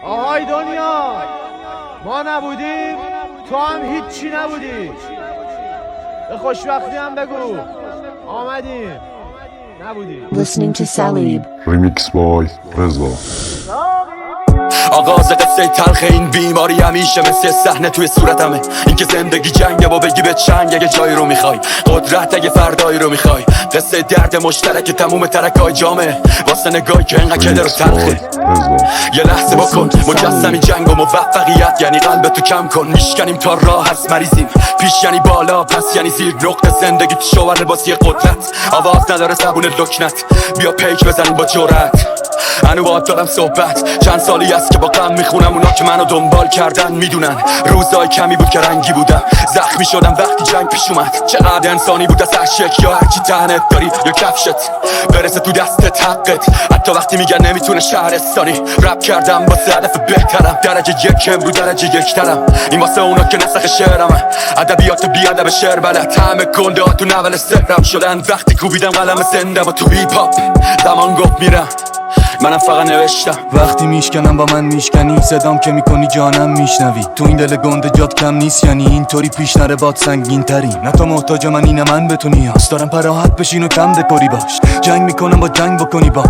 آهای دنیا، ما نبودیم تو هم هیچی نبودی. به خوشبختی هم بگو آمدیم نبودیم. Listening to Salib. Remix by رضا. آغاز قصه تلخ این بیماری همیشه مثل صحنه توی صورتمه. اینکه زندگی جنگه و بگی به چنگ اگه جایی رو میخوای، قدرت اگه فردایی رو میخوای. قصه درد مشترک تموم ترکای جامعه واسه نگاهی که انقدر کدر و تلخه. یه لحظه بکن مجسم این جنگ و موفقیت یعنی قلب تو کم کن. میشکنیم تا راه هست مریضیم، پیش یعنی بالا پس یعنی زیر. نقطه زندگی تو شوهر لباسی قدرت، آواز نداره زبون لکنت. بیا پیک بزنیم با جرأت. هنو باید دارم صحبت، چند سالی است که با غم میخونم. اونا که منو دنبال کردن میدونن روزای کمی بود که رنگی بودم. زخمی شدم وقتی جنگ پیش اومد. چقدر انسانی بود از هر شک، یا هرچی تنت داری یا کفشت برسه تو دستت حقت. حتی وقتی میگن نمیتونه شهرستانی. رپ کردم واسه هدف بهترم، درجه یکم رو درجه یکترم. این واسه اونا که نسخ شعرمه، ادبیات بی ادب شعر بلد. همه گنده ها تو نول سرم شدن وقتی کوبیدم قلم زنده و تو هیپ هاپ. زمان گفت میرم، منم فقط نوشتم. وقتی میشکنم با من میشکنی، صدام که میکنی جانم میشنوی. تو این دل گنده جات کم نیست، یعنی اینطوری پیش نره باد سنگین تری. نه تو محتاج من اینه من به تو نیاز دارم. پراحت بشین و کم دکوری باش، جنگ میکنم با جنگ بکنی با